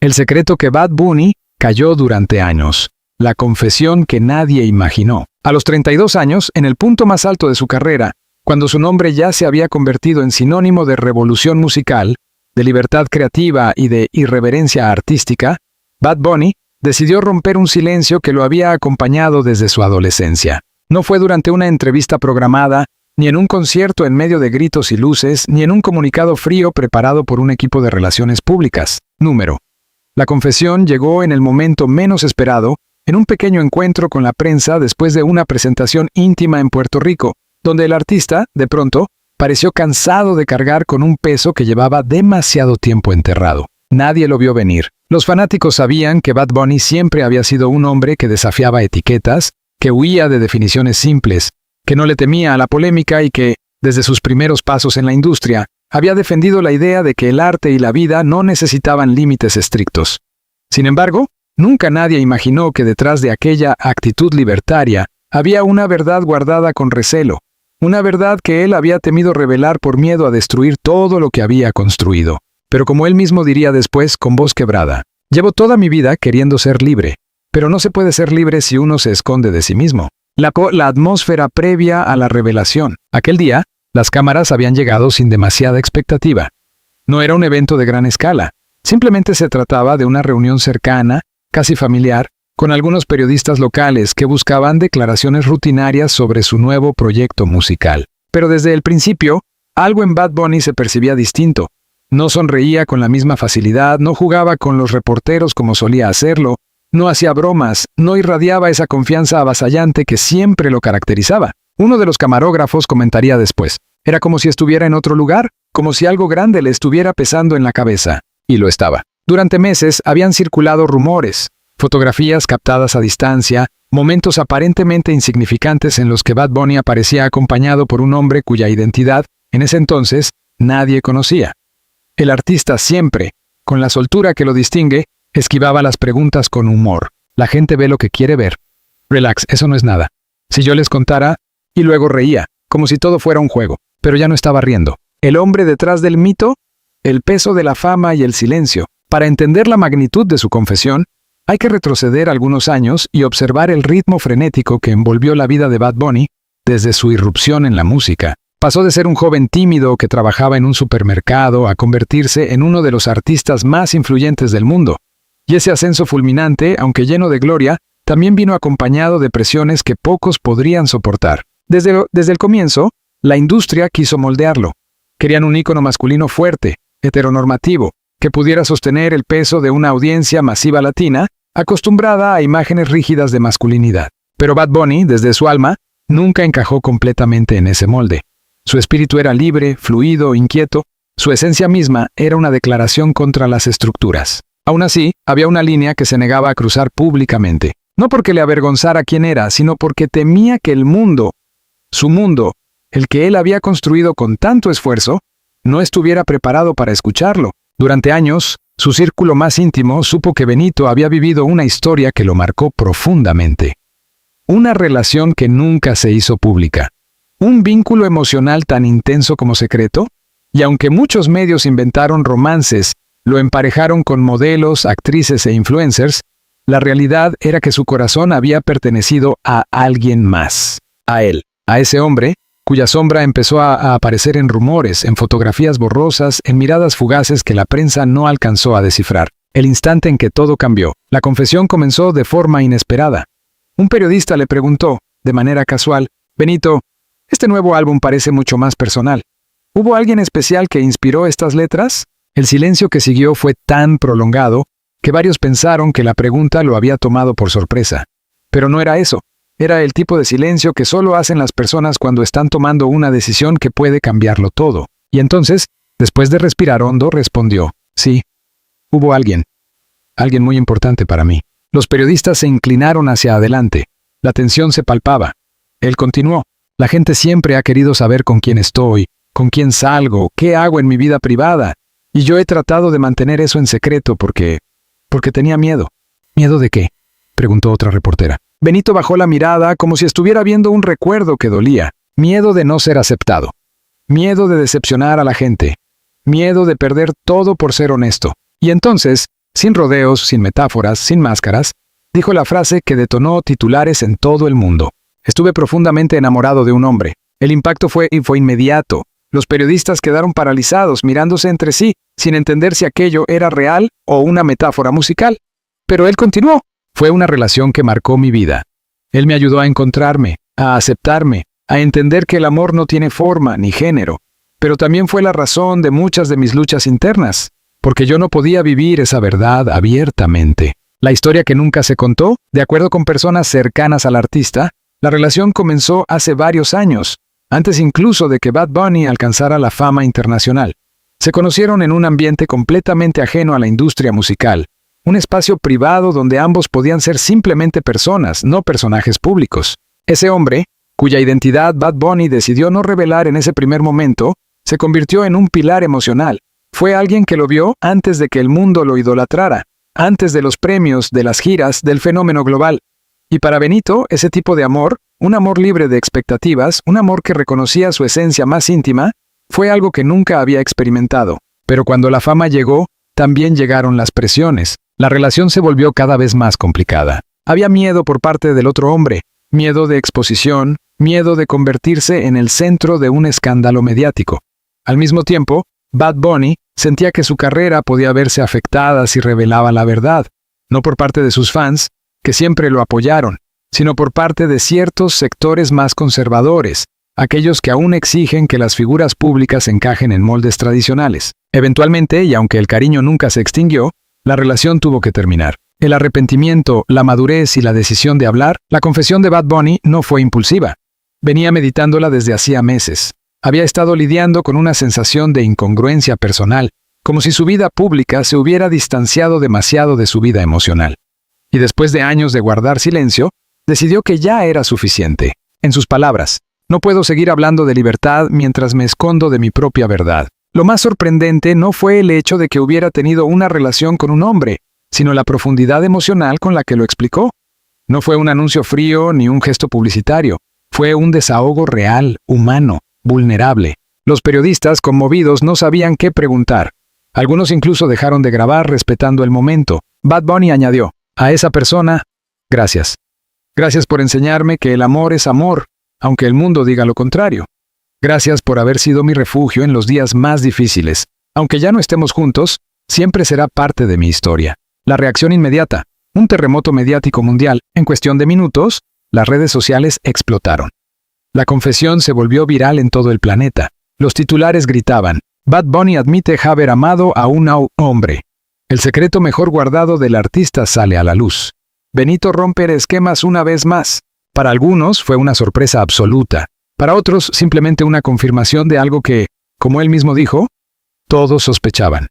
El secreto que Bad Bunny cayó durante años. La confesión que nadie imaginó. A los 32 años, en el punto más alto de su carrera, cuando su nombre ya se había convertido en sinónimo de revolución musical, de libertad creativa y de irreverencia artística, Bad Bunny decidió romper un silencio que lo había acompañado desde su adolescencia. No fue durante una entrevista programada, ni en un concierto en medio de gritos y luces, ni en un comunicado frío preparado por un equipo de relaciones públicas. Número. La confesión llegó en el momento menos esperado, en un pequeño encuentro con la prensa después de una presentación íntima en Puerto Rico, donde el artista, de pronto, pareció cansado de cargar con un peso que llevaba demasiado tiempo enterrado. Nadie lo vio venir. Los fanáticos sabían que Bad Bunny siempre había sido un hombre que desafiaba etiquetas, que huía de definiciones simples, que no le temía a la polémica y que, desde sus primeros pasos en la industria, había defendido la idea de que el arte y la vida no necesitaban límites estrictos. Sin embargo, nunca nadie imaginó que detrás de aquella actitud libertaria había una verdad guardada con recelo, una verdad que él había temido revelar por miedo a destruir todo lo que había construido. Pero como él mismo diría después con voz quebrada, llevo toda mi vida queriendo ser libre, pero no se puede ser libre si uno se esconde de sí mismo. La atmósfera previa a la revelación. Aquel día, las cámaras habían llegado sin demasiada expectativa. No era un evento de gran escala. Simplemente se trataba de una reunión cercana, casi familiar, con algunos periodistas locales que buscaban declaraciones rutinarias sobre su nuevo proyecto musical. Pero desde el principio, algo en Bad Bunny se percibía distinto. No sonreía con la misma facilidad, no jugaba con los reporteros como solía hacerlo, no hacía bromas, no irradiaba esa confianza avasallante que siempre lo caracterizaba. Uno de los camarógrafos comentaría después. Era como si estuviera en otro lugar, como si algo grande le estuviera pesando en la cabeza. Y lo estaba. Durante meses habían circulado rumores, fotografías captadas a distancia, momentos aparentemente insignificantes en los que Bad Bunny aparecía acompañado por un hombre cuya identidad, en ese entonces, nadie conocía. El artista siempre, con la soltura que lo distingue, esquivaba las preguntas con humor. La gente ve lo que quiere ver. Relax, eso no es nada. Si yo les contara, y luego reía, como si todo fuera un juego, pero ya no estaba riendo. El hombre detrás del mito, el peso de la fama y el silencio. Para entender la magnitud de su confesión, hay que retroceder algunos años y observar el ritmo frenético que envolvió la vida de Bad Bunny desde su irrupción en la música. Pasó de ser un joven tímido que trabajaba en un supermercado a convertirse en uno de los artistas más influyentes del mundo. Y ese ascenso fulminante, aunque lleno de gloria, también vino acompañado de presiones que pocos podrían soportar. Desde el comienzo, la industria quiso moldearlo. Querían un ícono masculino fuerte, heteronormativo, que pudiera sostener el peso de una audiencia masiva latina, acostumbrada a imágenes rígidas de masculinidad. Pero Bad Bunny, desde su alma, nunca encajó completamente en ese molde. Su espíritu era libre, fluido, inquieto. Su esencia misma era una declaración contra las estructuras. Aún así, había una línea que se negaba a cruzar públicamente. No porque le avergonzara quién era, sino porque temía que el mundo, su mundo, el que él había construido con tanto esfuerzo, no estuviera preparado para escucharlo. Durante años, su círculo más íntimo supo que Benito había vivido una historia que lo marcó profundamente. Una relación que nunca se hizo pública. Un vínculo emocional tan intenso como secreto, y aunque muchos medios inventaron romances, lo emparejaron con modelos, actrices e influencers, la realidad era que su corazón había pertenecido a alguien más. A él, a ese hombre, cuya sombra empezó a aparecer en rumores, en fotografías borrosas, en miradas fugaces que la prensa no alcanzó a descifrar. El instante en que todo cambió, la confesión comenzó de forma inesperada. Un periodista le preguntó, de manera casual, «Benito, este nuevo álbum parece mucho más personal. ¿Hubo alguien especial que inspiró estas letras?» El silencio que siguió fue tan prolongado que varios pensaron que la pregunta lo había tomado por sorpresa. Pero no era eso. Era el tipo de silencio que solo hacen las personas cuando están tomando una decisión que puede cambiarlo todo. Y entonces, después de respirar hondo, respondió, «Sí, hubo alguien. Alguien muy importante para mí». Los periodistas se inclinaron hacia adelante. La tensión se palpaba. Él continuó, «La gente siempre ha querido saber con quién estoy, con quién salgo, qué hago en mi vida privada. Y yo he tratado de mantener eso en secreto porque tenía miedo». «¿Miedo de qué?», preguntó otra reportera. Benito bajó la mirada como si estuviera viendo un recuerdo que dolía. Miedo de no ser aceptado. Miedo de decepcionar a la gente. Miedo de perder todo por ser honesto. Y entonces, sin rodeos, sin metáforas, sin máscaras, dijo la frase que detonó titulares en todo el mundo. Estuve profundamente enamorado de un hombre. El impacto fue inmediato. Los periodistas quedaron paralizados, mirándose entre sí, sin entender si aquello era real o una metáfora musical. Pero él continuó. Fue una relación que marcó mi vida. Él me ayudó a encontrarme, a aceptarme, a entender que el amor no tiene forma ni género. Pero también fue la razón de muchas de mis luchas internas, porque yo no podía vivir esa verdad abiertamente. La historia que nunca se contó, de acuerdo con personas cercanas al artista, la relación comenzó hace varios años, antes incluso de que Bad Bunny alcanzara la fama internacional. Se conocieron en un ambiente completamente ajeno a la industria musical, un espacio privado donde ambos podían ser simplemente personas, no personajes públicos. Ese hombre, cuya identidad Bad Bunny decidió no revelar en ese primer momento, se convirtió en un pilar emocional. Fue alguien que lo vio antes de que el mundo lo idolatrara, antes de los premios, de las giras, del fenómeno global. Y para Benito, ese tipo de amor, un amor libre de expectativas, un amor que reconocía su esencia más íntima, fue algo que nunca había experimentado. Pero cuando la fama llegó, también llegaron las presiones. La relación se volvió cada vez más complicada. Había miedo por parte del otro hombre, miedo de exposición, miedo de convertirse en el centro de un escándalo mediático. Al mismo tiempo, Bad Bunny sentía que su carrera podía verse afectada si revelaba la verdad, no por parte de sus fans, que siempre lo apoyaron, sino por parte de ciertos sectores más conservadores, aquellos que aún exigen que las figuras públicas encajen en moldes tradicionales. Eventualmente, y aunque el cariño nunca se extinguió, la relación tuvo que terminar. El arrepentimiento, la madurez y la decisión de hablar, la confesión de Bad Bunny no fue impulsiva. Venía meditándola desde hacía meses. Había estado lidiando con una sensación de incongruencia personal, como si su vida pública se hubiera distanciado demasiado de su vida emocional. Y después de años de guardar silencio, decidió que ya era suficiente. En sus palabras, no puedo seguir hablando de libertad mientras me escondo de mi propia verdad. Lo más sorprendente no fue el hecho de que hubiera tenido una relación con un hombre, sino la profundidad emocional con la que lo explicó. No fue un anuncio frío ni un gesto publicitario. Fue un desahogo real, humano, vulnerable. Los periodistas, conmovidos, no sabían qué preguntar. Algunos incluso dejaron de grabar respetando el momento. Bad Bunny añadió, a esa persona, gracias. Gracias por enseñarme que el amor es amor, aunque el mundo diga lo contrario. Gracias por haber sido mi refugio en los días más difíciles. Aunque ya no estemos juntos, siempre será parte de mi historia. La reacción inmediata, un terremoto mediático mundial. En cuestión de minutos, las redes sociales explotaron. La confesión se volvió viral en todo el planeta. Los titulares gritaban, Bad Bunny admite haber amado a un hombre. El secreto mejor guardado del artista sale a la luz. Benito rompe esquemas una vez más. Para algunos fue una sorpresa absoluta. Para otros simplemente una confirmación de algo que, como él mismo dijo, todos sospechaban.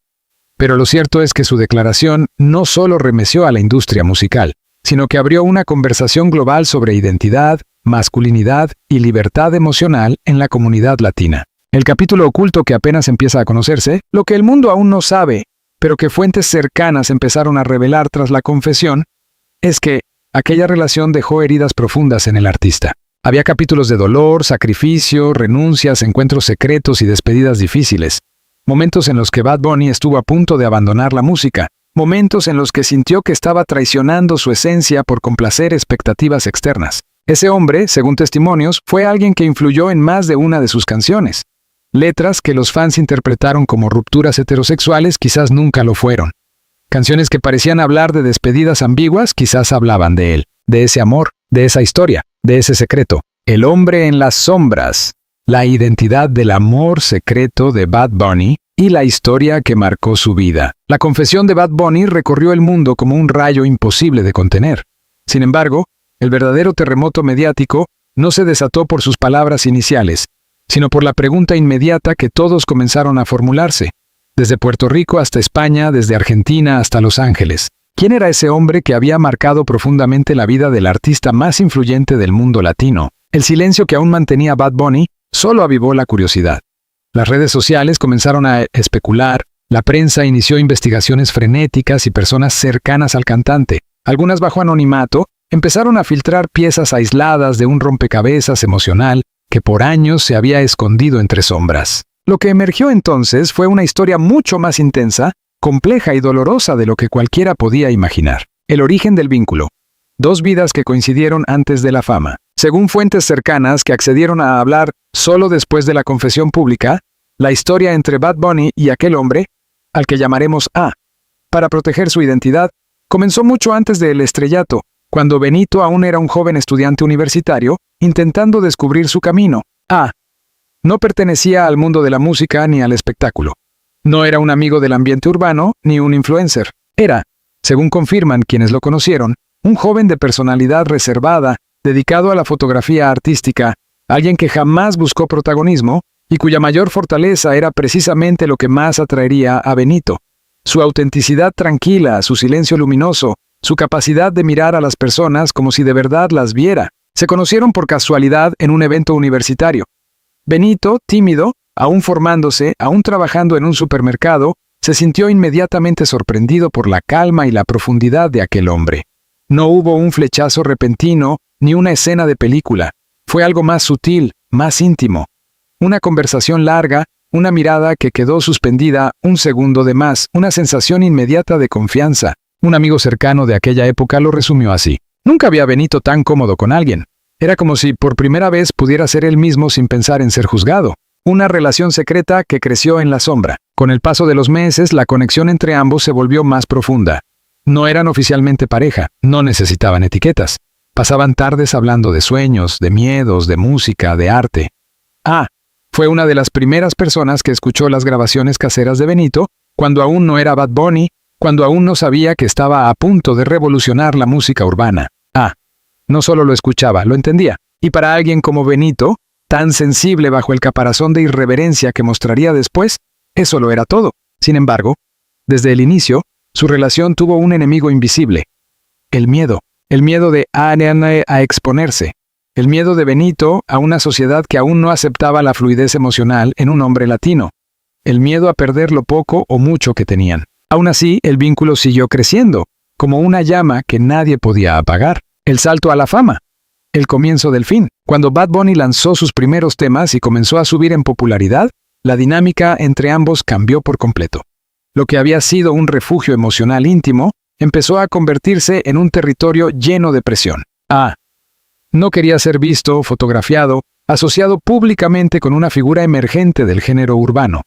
Pero lo cierto es que su declaración no solo remeció a la industria musical, sino que abrió una conversación global sobre identidad, masculinidad y libertad emocional en la comunidad latina. El capítulo oculto que apenas empieza a conocerse, lo que el mundo aún no sabe, pero que fuentes cercanas empezaron a revelar tras la confesión, es que aquella relación dejó heridas profundas en el artista. Había capítulos de dolor, sacrificio, renuncias, encuentros secretos y despedidas difíciles. Momentos en los que Bad Bunny estuvo a punto de abandonar la música. Momentos en los que sintió que estaba traicionando su esencia por complacer expectativas externas. Ese hombre, según testimonios, fue alguien que influyó en más de una de sus canciones. Letras que los fans interpretaron como rupturas heterosexuales quizás nunca lo fueron. Canciones que parecían hablar de despedidas ambiguas quizás hablaban de él, de ese amor, de esa historia, de ese secreto. El hombre en las sombras, la identidad del amor secreto de Bad Bunny y la historia que marcó su vida. La confesión de Bad Bunny recorrió el mundo como un rayo imposible de contener. Sin embargo, el verdadero terremoto mediático no se desató por sus palabras iniciales, sino por la pregunta inmediata que todos comenzaron a formularse. Desde Puerto Rico hasta España, desde Argentina hasta Los Ángeles. ¿Quién era ese hombre que había marcado profundamente la vida del artista más influyente del mundo latino? El silencio que aún mantenía Bad Bunny solo avivó la curiosidad. Las redes sociales comenzaron a especular, la prensa inició investigaciones frenéticas y personas cercanas al cantante, algunas bajo anonimato, empezaron a filtrar piezas aisladas de un rompecabezas emocional que por años se había escondido entre sombras. Lo que emergió entonces fue una historia mucho más intensa, compleja y dolorosa de lo que cualquiera podía imaginar. El origen del vínculo. Dos vidas que coincidieron antes de la fama. Según fuentes cercanas que accedieron a hablar solo después de la confesión pública, la historia entre Bad Bunny y aquel hombre, al que llamaremos A, para proteger su identidad, comenzó mucho antes del estrellato, cuando Benito aún era un joven estudiante universitario, intentando descubrir su camino. A no pertenecía al mundo de la música ni al espectáculo. No era un amigo del ambiente urbano ni un influencer. Era, según confirman quienes lo conocieron, un joven de personalidad reservada, dedicado a la fotografía artística, alguien que jamás buscó protagonismo y cuya mayor fortaleza era precisamente lo que más atraería a Benito. Su autenticidad tranquila, su silencio luminoso, su capacidad de mirar a las personas como si de verdad las viera. Se conocieron por casualidad en un evento universitario. Benito, tímido, aún formándose, aún trabajando en un supermercado, se sintió inmediatamente sorprendido por la calma y la profundidad de aquel hombre. No hubo un flechazo repentino ni una escena de película. Fue algo más sutil, más íntimo. Una conversación larga, una mirada que quedó suspendida un segundo de más, una sensación inmediata de confianza. Un amigo cercano de aquella época lo resumió así. Nunca había Benito tan cómodo con alguien. Era como si por primera vez pudiera ser él mismo sin pensar en ser juzgado. Una relación secreta que creció en la sombra. Con el paso de los meses, la conexión entre ambos se volvió más profunda. No eran oficialmente pareja, no necesitaban etiquetas. Pasaban tardes hablando de sueños, de miedos, de música, de arte. Fue una de las primeras personas que escuchó las grabaciones caseras de Benito, cuando aún no era Bad Bunny, cuando aún no sabía que estaba a punto de revolucionar la música urbana. No solo lo escuchaba, lo entendía. Y para alguien como Benito, tan sensible bajo el caparazón de irreverencia que mostraría después, eso lo era todo. Sin embargo, desde el inicio, su relación tuvo un enemigo invisible. El miedo. El miedo de a exponerse. El miedo de Benito a una sociedad que aún no aceptaba la fluidez emocional en un hombre latino. El miedo a perder lo poco o mucho que tenían. Aún así, el vínculo siguió creciendo, como una llama que nadie podía apagar. El salto a la fama. El comienzo del fin. Cuando Bad Bunny lanzó sus primeros temas y comenzó a subir en popularidad, la dinámica entre ambos cambió por completo. Lo que había sido un refugio emocional íntimo, empezó a convertirse en un territorio lleno de presión. No quería ser visto, fotografiado, asociado públicamente con una figura emergente del género urbano.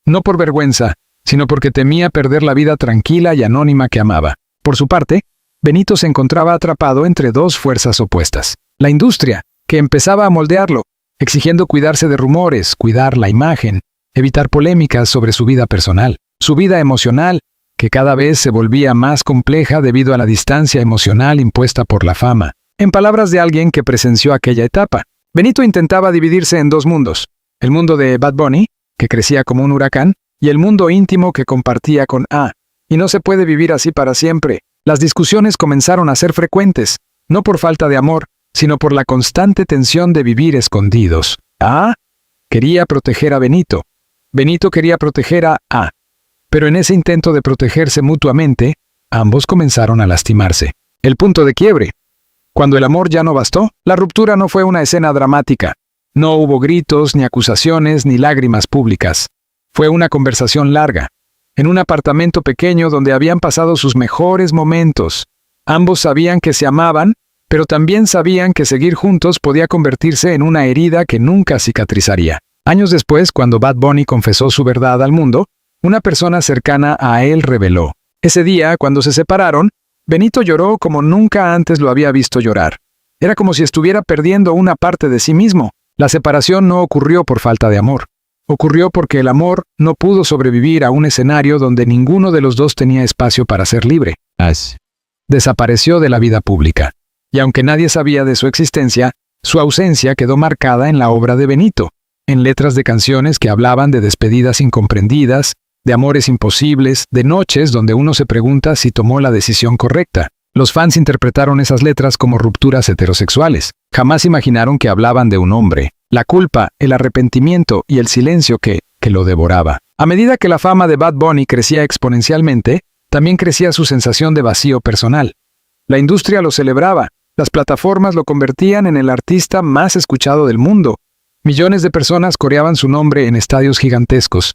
No por vergüenza, sino porque temía perder la vida tranquila y anónima que amaba. Por su parte, Benito se encontraba atrapado entre dos fuerzas opuestas. La industria, que empezaba a moldearlo, exigiendo cuidarse de rumores, cuidar la imagen, evitar polémicas sobre su vida personal, su vida emocional, que cada vez se volvía más compleja debido a la distancia emocional impuesta por la fama. En palabras de alguien que presenció aquella etapa, Benito intentaba dividirse en dos mundos: el mundo de Bad Bunny, que crecía como un huracán, y el mundo íntimo que compartía con A. Y no se puede vivir así para siempre. Las discusiones comenzaron a ser frecuentes, no por falta de amor, sino por la constante tensión de vivir escondidos. A quería proteger a Benito. Benito quería proteger a A. Pero en ese intento de protegerse mutuamente, ambos comenzaron a lastimarse. El punto de quiebre. Cuando el amor ya no bastó, la ruptura no fue una escena dramática. No hubo gritos, ni acusaciones, ni lágrimas públicas. Fue una conversación larga, en un apartamento pequeño donde habían pasado sus mejores momentos. Ambos sabían que se amaban, pero también sabían que seguir juntos podía convertirse en una herida que nunca cicatrizaría. Años después, cuando Bad Bunny confesó su verdad al mundo, una persona cercana a él reveló: ese día, cuando se separaron, Benito lloró como nunca antes lo había visto llorar. Era como si estuviera perdiendo una parte de sí mismo. La separación no ocurrió por falta de amor. Ocurrió porque el amor no pudo sobrevivir a un escenario donde ninguno de los dos tenía espacio para ser libre. Desapareció de la vida pública. Y aunque nadie sabía de su existencia, su ausencia quedó marcada en la obra de Benito, en letras de canciones que hablaban de despedidas incomprendidas, de amores imposibles, de noches donde uno se pregunta si tomó la decisión correcta. Los fans interpretaron esas letras como rupturas heterosexuales. Jamás imaginaron que hablaban de un hombre, la culpa, el arrepentimiento y el silencio que lo devoraba. A medida que la fama de Bad Bunny crecía exponencialmente, también crecía su sensación de vacío personal. La industria lo celebraba, las plataformas lo convertían en el artista más escuchado del mundo. Millones de personas coreaban su nombre en estadios gigantescos.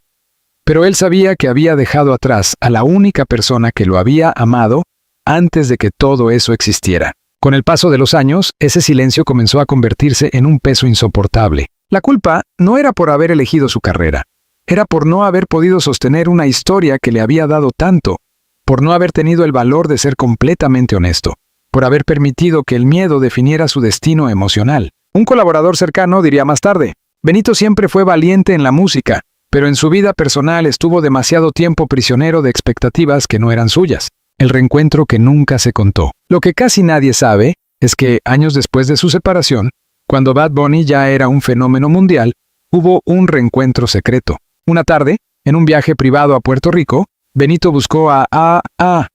pero él sabía que había dejado atrás a la única persona que lo había amado antes de que todo eso existiera. Con el paso de los años, ese silencio comenzó a convertirse en un peso insoportable. La culpa no era por haber elegido su carrera, era por no haber podido sostener una historia que le había dado tanto, por no haber tenido el valor de ser completamente honesto, por haber permitido que el miedo definiera su destino emocional. Un colaborador cercano diría más tarde: Benito siempre fue valiente en la música, pero en su vida personal estuvo demasiado tiempo prisionero de expectativas que no eran suyas. El reencuentro que nunca se contó. Lo que casi nadie sabe es que, años después de su separación, cuando Bad Bunny ya era un fenómeno mundial, hubo un reencuentro secreto. Una tarde, en un viaje privado a Puerto Rico, Benito buscó a A.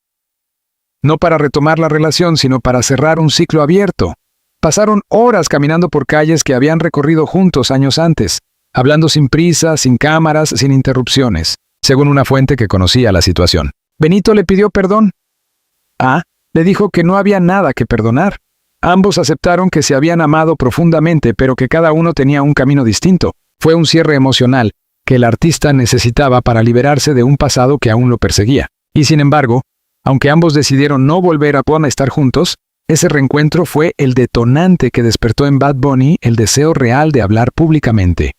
No para retomar la relación, sino para cerrar un ciclo abierto. Pasaron horas caminando por calles que habían recorrido juntos años antes, hablando sin prisa, sin cámaras, sin interrupciones, según una fuente que conocía la situación. Benito le pidió perdón. A le dijo que no había nada que perdonar. Ambos aceptaron que se habían amado profundamente, pero que cada uno tenía un camino distinto. Fue un cierre emocional que el artista necesitaba para liberarse de un pasado que aún lo perseguía. Y sin embargo, aunque ambos decidieron no volver a estar juntos, ese reencuentro fue el detonante que despertó en Bad Bunny el deseo real de hablar públicamente.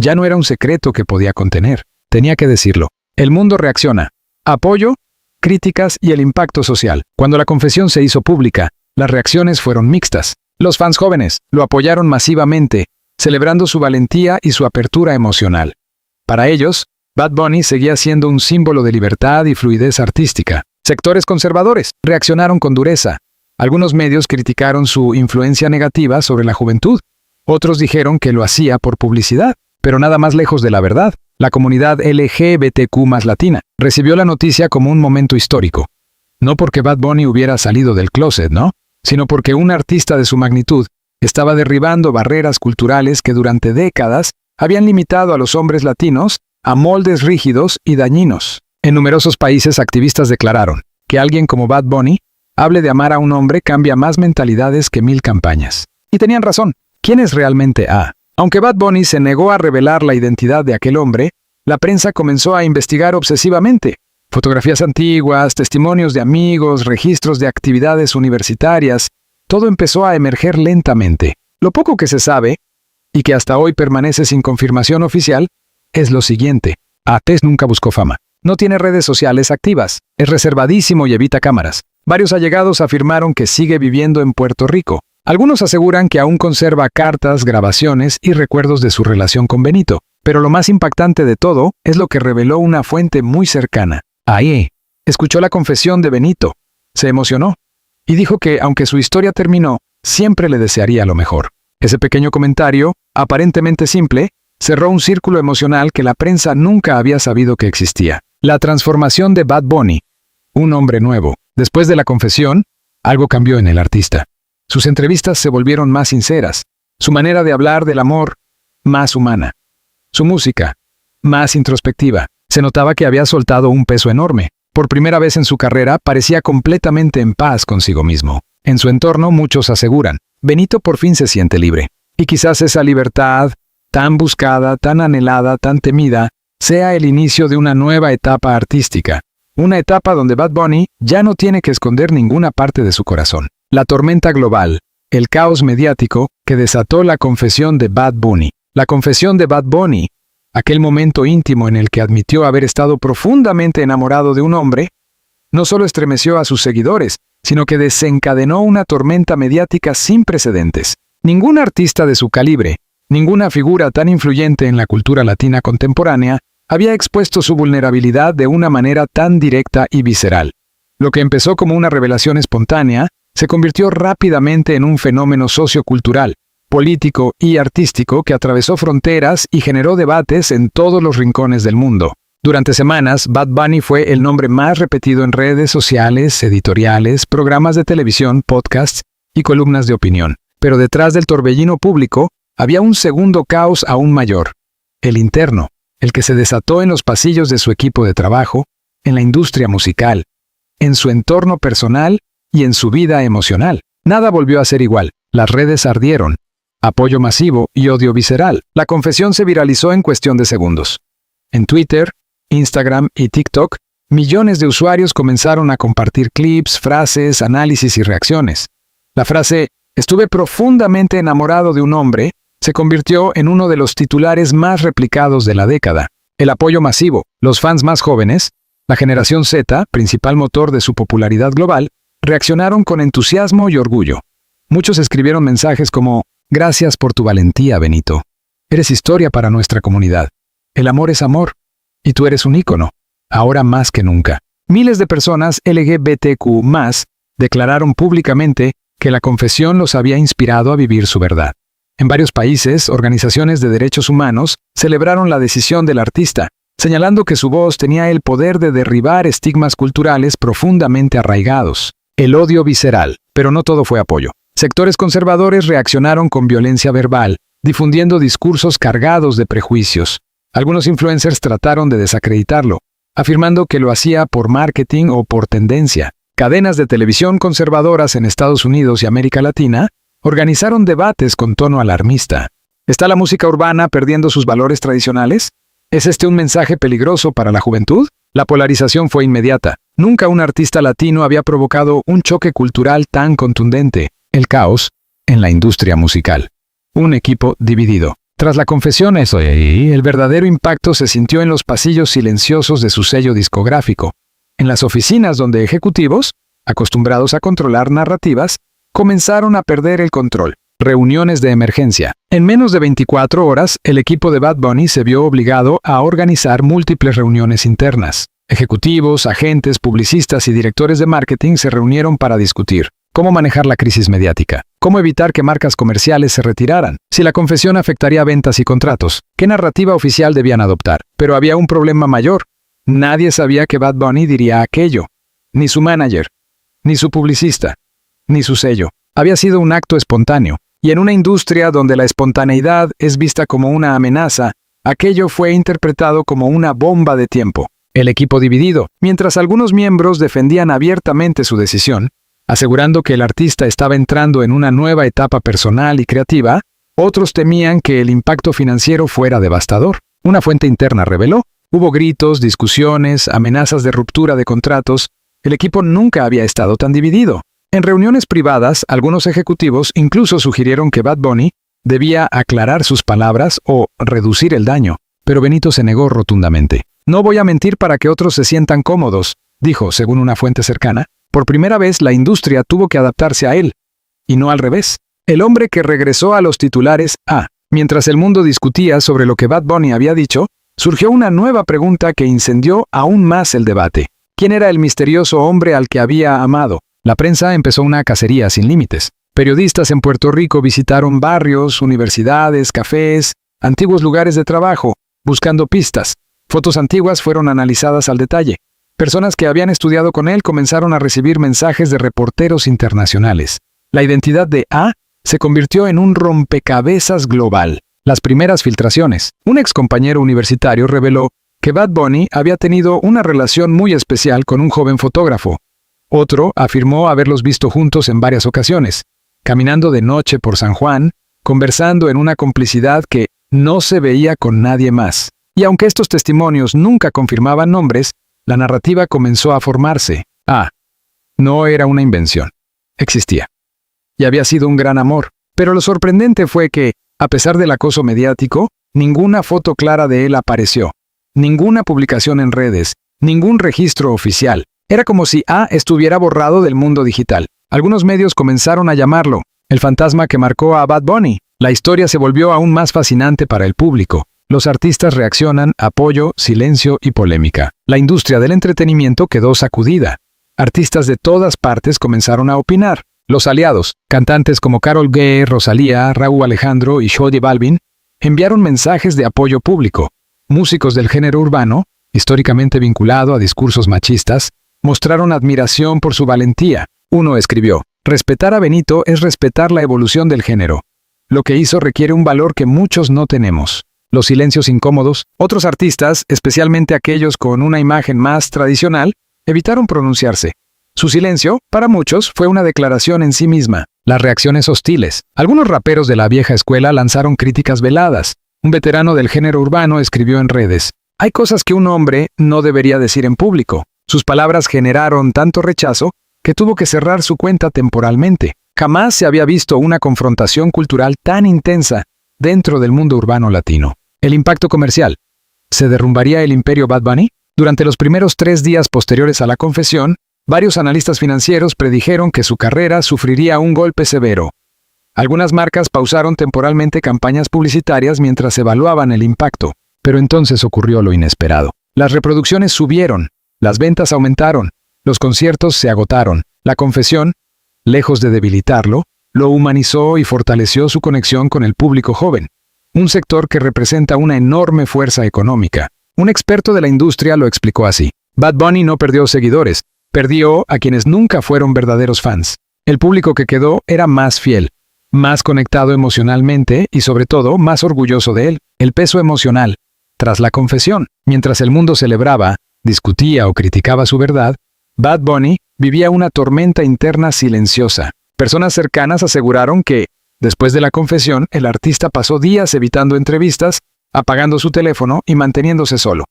Ya no era un secreto que podía contener. Tenía que decirlo. El mundo reacciona. Apoyo, críticas y el impacto social. Cuando la confesión se hizo pública, las reacciones fueron mixtas. Los fans jóvenes lo apoyaron masivamente, celebrando su valentía y su apertura emocional. Para ellos, Bad Bunny seguía siendo un símbolo de libertad y fluidez artística. Sectores conservadores reaccionaron con dureza. Algunos medios criticaron su influencia negativa sobre la juventud. Otros dijeron que lo hacía por publicidad, pero nada más lejos de la verdad. La comunidad LGBTQ+ latina recibió la noticia como un momento histórico. No porque Bad Bunny hubiera salido del closet, ¿no? Sino porque un artista de su magnitud estaba derribando barreras culturales que durante décadas habían limitado a los hombres latinos a moldes rígidos y dañinos. En numerosos países, activistas declararon que alguien como Bad Bunny hable de amar a un hombre cambia más mentalidades que 1000 campañas. Y tenían razón. ¿Quién es realmente A? Aunque Bad Bunny se negó a revelar la identidad de aquel hombre, la prensa comenzó a investigar obsesivamente. Fotografías antiguas, testimonios de amigos, registros de actividades universitarias, todo empezó a emerger lentamente. Lo poco que se sabe, y que hasta hoy permanece sin confirmación oficial, es lo siguiente. A.T. nunca buscó fama. No tiene redes sociales activas, es reservadísimo y evita cámaras. Varios allegados afirmaron que sigue viviendo en Puerto Rico. Algunos aseguran que aún conserva cartas, grabaciones y recuerdos de su relación con Benito. Pero lo más impactante de todo es lo que reveló una fuente muy cercana. Ahí escuchó la confesión de Benito, se emocionó y dijo que, aunque su historia terminó, siempre le desearía lo mejor. Ese pequeño comentario, aparentemente simple, cerró un círculo emocional que la prensa nunca había sabido que existía. La transformación de Bad Bunny, un hombre nuevo. Después de la confesión, algo cambió en el artista. Sus entrevistas se volvieron más sinceras, su manera de hablar del amor, más humana. Su música, más introspectiva. Se notaba que había soltado un peso enorme. Por primera vez en su carrera, parecía completamente en paz consigo mismo. En su entorno, muchos aseguran, Benito por fin se siente libre. Y quizás esa libertad, tan buscada, tan anhelada, tan temida, sea el inicio de una nueva etapa artística. Una etapa donde Bad Bunny ya no tiene que esconder ninguna parte de su corazón. La tormenta global, el caos mediático que desató la confesión de Bad Bunny. La confesión de Bad Bunny, aquel momento íntimo en el que admitió haber estado profundamente enamorado de un hombre, no solo estremeció a sus seguidores, sino que desencadenó una tormenta mediática sin precedentes. Ningún artista de su calibre, ninguna figura tan influyente en la cultura latina contemporánea, había expuesto su vulnerabilidad de una manera tan directa y visceral. Lo que empezó como una revelación espontánea, se convirtió rápidamente en un fenómeno sociocultural, político y artístico que atravesó fronteras y generó debates en todos los rincones del mundo. Durante semanas, Bad Bunny fue el nombre más repetido en redes sociales, editoriales, programas de televisión, podcasts y columnas de opinión. Pero detrás del torbellino público había un segundo caos aún mayor, el interno, el que se desató en los pasillos de su equipo de trabajo, en la industria musical, en su entorno personal y en su vida emocional. Nada volvió a ser igual. Las redes ardieron. Apoyo masivo y odio visceral. La confesión se viralizó en cuestión de segundos. En Twitter, Instagram y TikTok, millones de usuarios comenzaron a compartir clips, frases, análisis y reacciones. La frase "estuve profundamente enamorado de un hombre" se convirtió en uno de los titulares más replicados de la década. El apoyo masivo, los fans más jóvenes, la generación Z, principal motor de su popularidad global, reaccionaron con entusiasmo y orgullo. Muchos escribieron mensajes como "Gracias por tu valentía, Benito. Eres historia para nuestra comunidad. El amor es amor. Y tú eres un ícono. Ahora más que nunca". Miles de personas LGBTQ+ declararon públicamente que la confesión los había inspirado a vivir su verdad. En varios países, organizaciones de derechos humanos celebraron la decisión del artista, señalando que su voz tenía el poder de derribar estigmas culturales profundamente arraigados. El odio visceral, pero no todo fue apoyo. Sectores conservadores reaccionaron con violencia verbal, difundiendo discursos cargados de prejuicios. Algunos influencers trataron de desacreditarlo, afirmando que lo hacía por marketing o por tendencia. Cadenas de televisión conservadoras en Estados Unidos y América Latina organizaron debates con tono alarmista. ¿Está la música urbana perdiendo sus valores tradicionales? ¿Es este un mensaje peligroso para la juventud? La polarización fue inmediata. Nunca un artista latino había provocado un choque cultural tan contundente. El caos en la industria musical. Un equipo dividido. Tras la confesión el verdadero impacto se sintió en los pasillos silenciosos de su sello discográfico, en las oficinas donde ejecutivos, acostumbrados a controlar narrativas, comenzaron a perder el control. Reuniones de emergencia. En menos de 24 horas, el equipo de Bad Bunny se vio obligado a organizar múltiples reuniones internas. Ejecutivos, agentes, publicistas y directores de marketing se reunieron para discutir cómo manejar la crisis mediática, cómo evitar que marcas comerciales se retiraran, si la confesión afectaría ventas y contratos, qué narrativa oficial debían adoptar. Pero había un problema mayor. Nadie sabía que Bad Bunny diría aquello. Ni su manager, ni su publicista, ni su sello. Había sido un acto espontáneo. Y en una industria donde la espontaneidad es vista como una amenaza, aquello fue interpretado como una bomba de tiempo. El equipo dividido. Mientras algunos miembros defendían abiertamente su decisión, asegurando que el artista estaba entrando en una nueva etapa personal y creativa, otros temían que el impacto financiero fuera devastador. Una fuente interna reveló: hubo gritos, discusiones, amenazas de ruptura de contratos. El equipo nunca había estado tan dividido. En reuniones privadas, algunos ejecutivos incluso sugirieron que Bad Bunny debía aclarar sus palabras o reducir el daño, pero Benito se negó rotundamente. "No voy a mentir para que otros se sientan cómodos", dijo, según una fuente cercana. Por primera vez, la industria tuvo que adaptarse a él, y no al revés. El hombre que regresó a los titulares. Mientras el mundo discutía sobre lo que Bad Bunny había dicho, surgió una nueva pregunta que incendió aún más el debate. ¿Quién era el misterioso hombre al que había amado? La prensa empezó una cacería sin límites. Periodistas en Puerto Rico visitaron barrios, universidades, cafés, antiguos lugares de trabajo, buscando pistas. Fotos antiguas fueron analizadas al detalle. Personas que habían estudiado con él comenzaron a recibir mensajes de reporteros internacionales. La identidad de A se convirtió en un rompecabezas global. Las primeras filtraciones. Un excompañero universitario reveló que Bad Bunny había tenido una relación muy especial con un joven fotógrafo. Otro afirmó haberlos visto juntos en varias ocasiones, caminando de noche por San Juan, conversando en una complicidad que no se veía con nadie más. Y aunque estos testimonios nunca confirmaban nombres, la narrativa comenzó a formarse. No era una invención. Existía. Y había sido un gran amor. Pero lo sorprendente fue que, a pesar del acoso mediático, ninguna foto clara de él apareció. Ninguna publicación en redes, ningún registro oficial. Era como si A estuviera borrado del mundo digital. Algunos medios comenzaron a llamarlo el fantasma que marcó a Bad Bunny. La historia se volvió aún más fascinante para el público. Los artistas reaccionan, apoyo, silencio y polémica. La industria del entretenimiento quedó sacudida. Artistas de todas partes comenzaron a opinar. Los aliados, cantantes como Karol G, Rosalía, Rauw Alejandro y J Balvin, enviaron mensajes de apoyo público. Músicos del género urbano, históricamente vinculado a discursos machistas, mostraron admiración por su valentía. Uno escribió: "Respetar a Benito es respetar la evolución del género. Lo que hizo requiere un valor que muchos no tenemos". Los silencios incómodos. Otros artistas, especialmente aquellos con una imagen más tradicional, evitaron pronunciarse. Su silencio, para muchos, fue una declaración en sí misma. Las reacciones hostiles. Algunos raperos de la vieja escuela lanzaron críticas veladas. Un veterano del género urbano escribió en redes: Hay cosas que un hombre no debería decir en público. Sus palabras generaron tanto rechazo que tuvo que cerrar su cuenta temporalmente. Jamás se había visto una confrontación cultural tan intensa dentro del mundo urbano latino. El impacto comercial. ¿Se derrumbaría el imperio Bad Bunny? Durante los primeros 3 días posteriores a la confesión, varios analistas financieros predijeron que su carrera sufriría un golpe severo. Algunas marcas pausaron temporalmente campañas publicitarias mientras evaluaban el impacto, pero entonces ocurrió lo inesperado. Las reproducciones subieron, las ventas aumentaron, los conciertos se agotaron. La confesión, lejos de debilitarlo, lo humanizó y fortaleció su conexión con el público joven, un sector que representa una enorme fuerza económica. Un experto de la industria lo explicó así: Bad Bunny no perdió seguidores, perdió a quienes nunca fueron verdaderos fans. El público que quedó era más fiel, más conectado emocionalmente y sobre todo más orgulloso de él. El peso emocional. Tras la confesión, mientras el mundo celebraba, discutía o criticaba su verdad, Bad Bunny vivía una tormenta interna silenciosa. Personas cercanas aseguraron que, después de la confesión, el artista pasó días evitando entrevistas, apagando su teléfono y manteniéndose solo.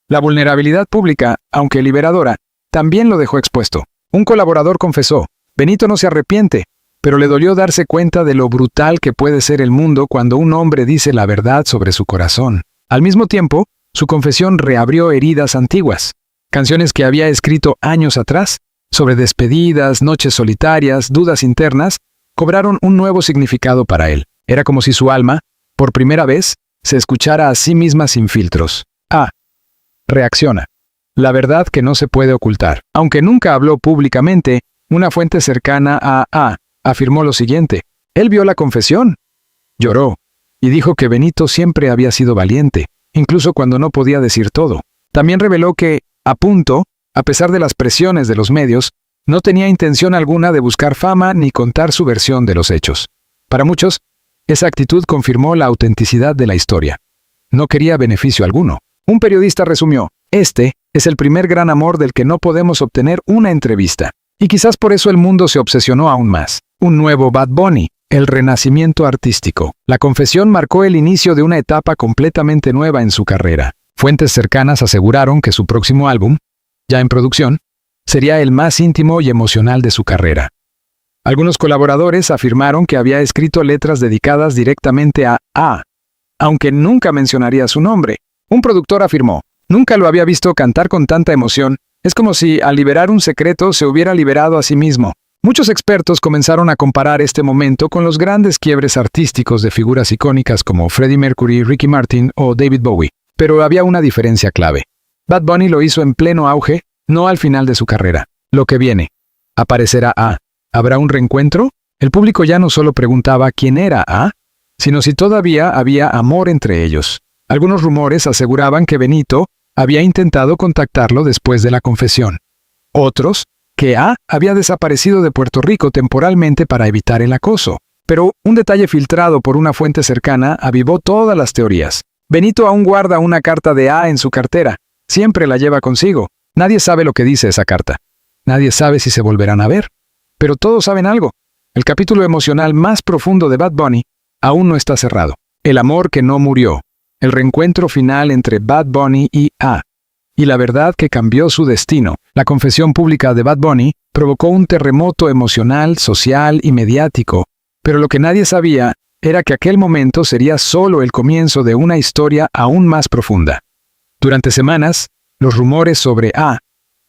La vulnerabilidad pública, aunque liberadora, también lo dejó expuesto. Un colaborador confesó: Benito no se arrepiente, pero le dolió darse cuenta de lo brutal que puede ser el mundo cuando un hombre dice la verdad sobre su corazón. Al mismo tiempo, su confesión reabrió heridas antiguas. Canciones que había escrito años atrás, sobre despedidas, noches solitarias, dudas internas, cobraron un nuevo significado para él. Era como si su alma, por primera vez, se escuchara a sí misma sin filtros. Reacciona. La verdad que no se puede ocultar. Aunque nunca habló públicamente, una fuente cercana a afirmó lo siguiente: él vio la confesión, lloró, y dijo que Benito siempre había sido valiente, incluso cuando no podía decir todo. También reveló que, a pesar de las presiones de los medios, no tenía intención alguna de buscar fama ni contar su versión de los hechos. Para muchos, esa actitud confirmó la autenticidad de la historia. No quería beneficio alguno. Un periodista resumió: este es el primer gran amor del que no podemos obtener una entrevista. Y quizás por eso el mundo se obsesionó aún más. Un nuevo Bad Bunny, el renacimiento artístico. La confesión marcó el inicio de una etapa completamente nueva en su carrera. Fuentes cercanas aseguraron que su próximo álbum, ya en producción, sería el más íntimo y emocional de su carrera. Algunos colaboradores afirmaron que había escrito letras dedicadas directamente a aunque nunca mencionaría su nombre. Un productor afirmó: nunca lo había visto cantar con tanta emoción. Es como si, al liberar un secreto, se hubiera liberado a sí mismo. Muchos expertos comenzaron a comparar este momento con los grandes quiebres artísticos de figuras icónicas como Freddie Mercury, Ricky Martin o David Bowie. Pero había una diferencia clave. Bad Bunny lo hizo en pleno auge, no al final de su carrera. Lo que viene. ¿Aparecerá ¿Habrá un reencuentro? El público ya no solo preguntaba quién era sino si todavía había amor entre ellos. Algunos rumores aseguraban que Benito había intentado contactarlo después de la confesión. Otros, que había desaparecido de Puerto Rico temporalmente para evitar el acoso. Pero un detalle filtrado por una fuente cercana avivó todas las teorías. Benito aún guarda una carta de en su cartera. Siempre la lleva consigo. Nadie sabe lo que dice esa carta. Nadie sabe si se volverán a ver. Pero todos saben algo. El capítulo emocional más profundo de Bad Bunny aún no está cerrado. El amor que no murió. El reencuentro final entre Bad Bunny y y la verdad que cambió su destino. La confesión pública de Bad Bunny provocó un terremoto emocional, social y mediático. Pero lo que nadie sabía era que aquel momento sería solo el comienzo de una historia aún más profunda. Durante semanas, los rumores sobre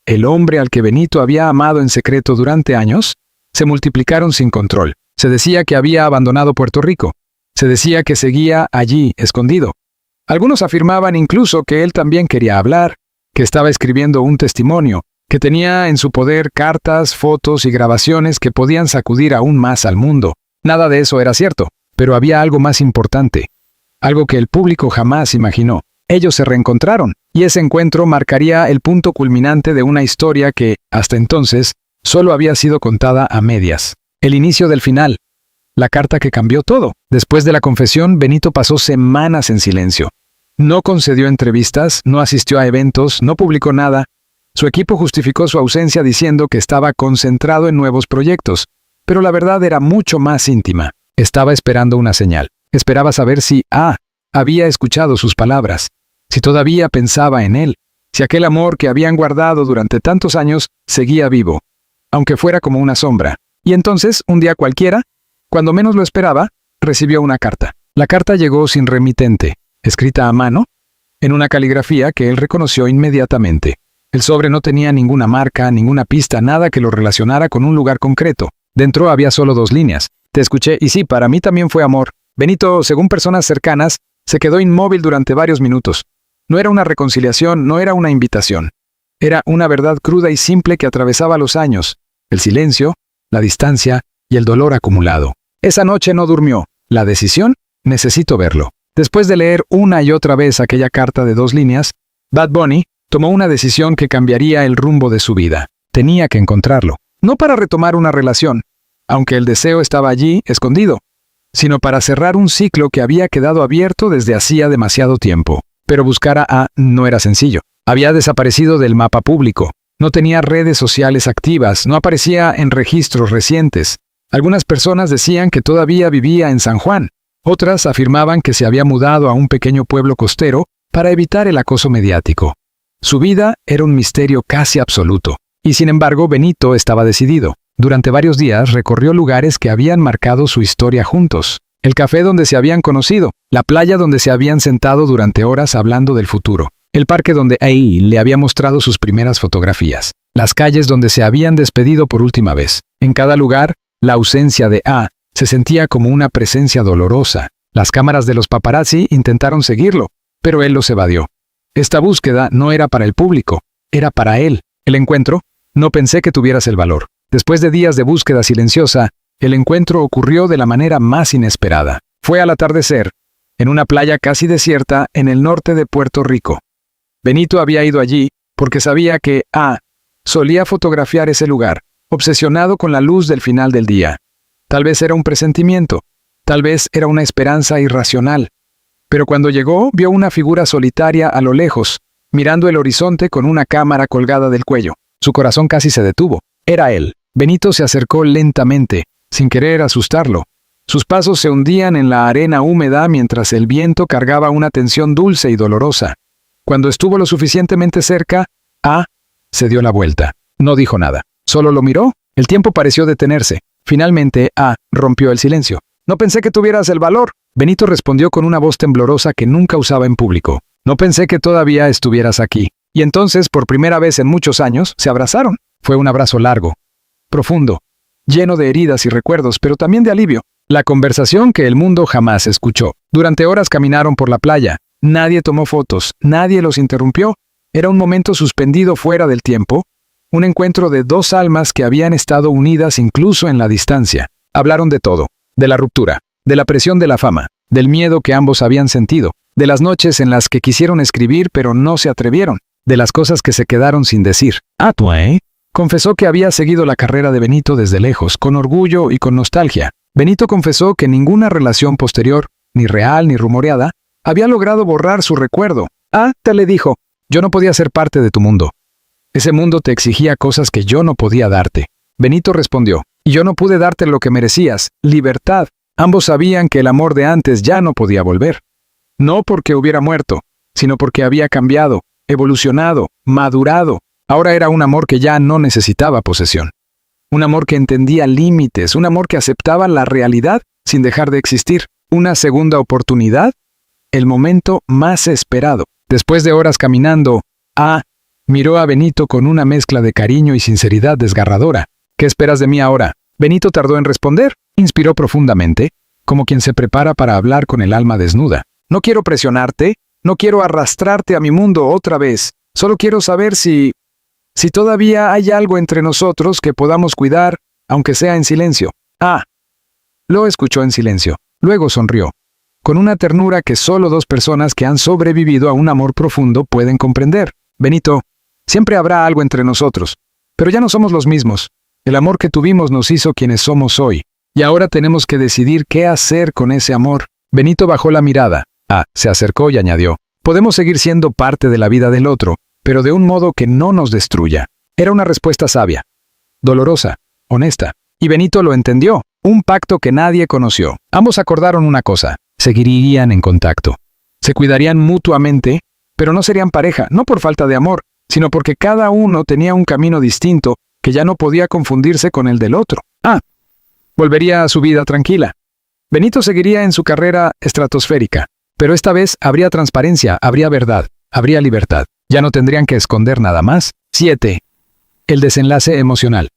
el hombre al que Benito había amado en secreto durante años, se multiplicaron sin control. Se decía que había abandonado Puerto Rico. Se decía que seguía allí, escondido. Algunos afirmaban incluso que él también quería hablar, que estaba escribiendo un testimonio, que tenía en su poder cartas, fotos y grabaciones que podían sacudir aún más al mundo. Nada de eso era cierto, pero había algo más importante, algo que el público jamás imaginó. Ellos se reencontraron, y ese encuentro marcaría el punto culminante de una historia que, hasta entonces, solo había sido contada a medias. El inicio del final. La carta que cambió todo. Después de la confesión, Benito pasó semanas en silencio. No concedió entrevistas, no asistió a eventos, no publicó nada. Su equipo justificó su ausencia diciendo que estaba concentrado en nuevos proyectos, pero la verdad era mucho más íntima. Estaba esperando una señal. Esperaba saber si había escuchado sus palabras, si todavía pensaba en él, si aquel amor que habían guardado durante tantos años seguía vivo, aunque fuera como una sombra. Y entonces, un día cualquiera, cuando menos lo esperaba, recibió una carta. La carta llegó sin remitente, escrita a mano, en una caligrafía que él reconoció inmediatamente. El sobre no tenía ninguna marca, ninguna pista, nada que lo relacionara con un lugar concreto. Dentro había solo 2 líneas. Te escuché, y sí, para mí también fue amor. Benito, según personas cercanas, se quedó inmóvil durante varios minutos. No era una reconciliación, no era una invitación. Era una verdad cruda y simple que atravesaba los años, el silencio, la distancia y el dolor acumulado. Esa noche no durmió. La decisión, necesito verlo. Después de leer una y otra vez aquella carta de 2 líneas, Bad Bunny tomó una decisión que cambiaría el rumbo de su vida. Tenía que encontrarlo. No para retomar una relación, aunque el deseo estaba allí, escondido, sino para cerrar un ciclo que había quedado abierto desde hacía demasiado tiempo. Pero buscar a A no era sencillo. Había desaparecido del mapa público. No tenía redes sociales activas, no aparecía en registros recientes. Algunas personas decían que todavía vivía en San Juan. Otras afirmaban que se había mudado a un pequeño pueblo costero para evitar el acoso mediático. Su vida era un misterio casi absoluto. Y sin embargo, Benito estaba decidido. Durante varios días recorrió lugares que habían marcado su historia juntos. El café donde se habían conocido, la playa donde se habían sentado durante horas hablando del futuro, el parque donde ahí le había mostrado sus primeras fotografías, las calles donde se habían despedido por última vez. En cada lugar, la ausencia de A se sentía como una presencia dolorosa. Las cámaras de los paparazzi intentaron seguirlo, pero él los evadió. Esta búsqueda no era para el público, era para él. El encuentro, no pensé que tuvieras el valor. Después de días de búsqueda silenciosa, el encuentro ocurrió de la manera más inesperada. Fue al atardecer, en una playa casi desierta en el norte de Puerto Rico. Benito había ido allí porque sabía que A solía fotografiar ese lugar, obsesionado con la luz del final del día. Tal vez era un presentimiento, tal vez era una esperanza irracional. Pero cuando llegó, vio una figura solitaria a lo lejos, mirando el horizonte con una cámara colgada del cuello. Su corazón casi se detuvo. Era él. Benito se acercó lentamente, sin querer asustarlo. Sus pasos se hundían en la arena húmeda mientras el viento cargaba una tensión dulce y dolorosa. Cuando estuvo lo suficientemente cerca, A se dio la vuelta. No dijo nada. Solo lo miró. El tiempo pareció detenerse. Finalmente, A rompió el silencio. No pensé que tuvieras el valor. Benito respondió con una voz temblorosa que nunca usaba en público. No pensé que todavía estuvieras aquí. Y entonces, por primera vez en muchos años, se abrazaron. Fue un abrazo largo, profundo, lleno de heridas y recuerdos, pero también de alivio. La conversación que el mundo jamás escuchó. Durante horas caminaron por la playa. Nadie tomó fotos, nadie los interrumpió. Era un momento suspendido fuera del tiempo, un encuentro de 2 almas que habían estado unidas incluso en la distancia. Hablaron de todo, de la ruptura, de la presión de la fama, del miedo que ambos habían sentido, de las noches en las que quisieron escribir pero no se atrevieron, de las cosas que se quedaron sin decir. Confesó que había seguido la carrera de Benito desde lejos, con orgullo y con nostalgia. Benito confesó que ninguna relación posterior, ni real ni rumoreada, había logrado borrar su recuerdo. Te le dijo, yo no podía ser parte de tu mundo. Ese mundo te exigía cosas que yo no podía darte. Benito respondió, y yo no pude darte lo que merecías, libertad. Ambos sabían que el amor de antes ya no podía volver. No porque hubiera muerto, sino porque había cambiado, evolucionado, madurado. Ahora era un amor que ya no necesitaba posesión. Un amor que entendía límites, un amor que aceptaba la realidad sin dejar de existir. Una segunda oportunidad, el momento más esperado. Después de horas caminando, A miró a Benito con una mezcla de cariño y sinceridad desgarradora. ¿Qué esperas de mí ahora? Benito tardó en responder. Inspiró profundamente, como quien se prepara para hablar con el alma desnuda. No quiero presionarte, no quiero arrastrarte a mi mundo otra vez. Solo quiero saber si todavía hay algo entre nosotros que podamos cuidar, aunque sea en silencio. Lo escuchó en silencio. Luego sonrió, con una ternura que solo 2 personas que han sobrevivido a un amor profundo pueden comprender. Benito, siempre habrá algo entre nosotros, pero ya no somos los mismos. El amor que tuvimos nos hizo quienes somos hoy, y ahora tenemos que decidir qué hacer con ese amor. Benito bajó la mirada. Se acercó y añadió, podemos seguir siendo parte de la vida del otro, pero de un modo que no nos destruya. Era una respuesta sabia, dolorosa, honesta. Y Benito lo entendió, un pacto que nadie conoció. Ambos acordaron una cosa, seguirían en contacto. Se cuidarían mutuamente, Pero no serían pareja, no por falta de amor, sino porque cada uno tenía un camino distinto que ya no podía confundirse con el del otro. Volvería a su vida tranquila. Benito seguiría en su carrera estratosférica, pero esta vez habría transparencia, habría verdad, habría libertad. Ya no tendrían que esconder nada más. 7. El desenlace emocional.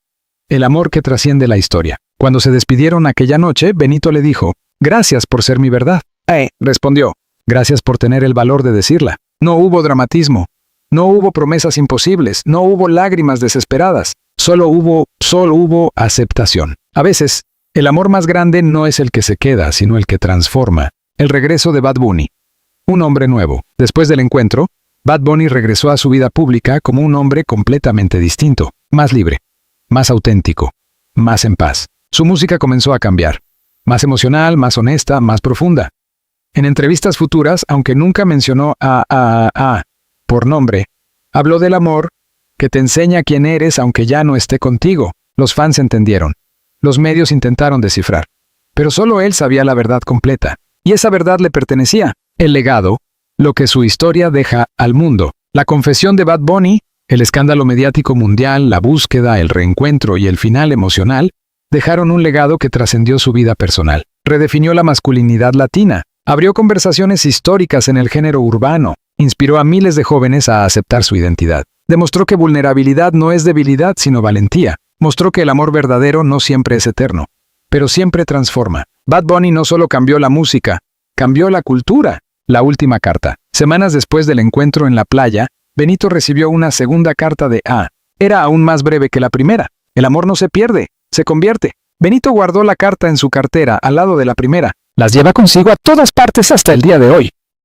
El amor que trasciende la historia. Cuando se despidieron aquella noche, Benito le dijo, «Gracias por ser mi verdad». Respondió, «Gracias por tener el valor de decirla». No hubo dramatismo, no hubo promesas imposibles, no hubo lágrimas desesperadas, solo hubo aceptación. A veces, el amor más grande no es el que se queda, sino el que transforma. El regreso de Bad Bunny. Un hombre nuevo. Después del encuentro, Bad Bunny regresó a su vida pública como un hombre completamente distinto, más libre, más auténtico, más en paz. Su música comenzó a cambiar, más emocional, más honesta, más profunda. En entrevistas futuras, aunque nunca mencionó por nombre, habló del amor que te enseña quién eres aunque ya no esté contigo. Los fans entendieron. Los medios intentaron descifrar. Pero solo él sabía la verdad completa. Y esa verdad le pertenecía. El legado, lo que su historia deja al mundo. La confesión de Bad Bunny, el escándalo mediático mundial, la búsqueda, el reencuentro y el final emocional, dejaron un legado que trascendió su vida personal. Redefinió la masculinidad latina. Abrió conversaciones históricas en el género urbano, inspiró a miles de jóvenes a aceptar su identidad. Demostró que vulnerabilidad no es debilidad, sino valentía. Mostró que el amor verdadero no siempre es eterno, pero siempre transforma. Bad Bunny no solo cambió la música, cambió la cultura. La última carta. Semanas después del encuentro en la playa, Benito recibió una segunda carta de A. Era aún más breve que la primera. El amor no se pierde, se convierte. Benito guardó la carta en su cartera al lado de la primera. Las lleva consigo a todas partes hasta el día de hoy.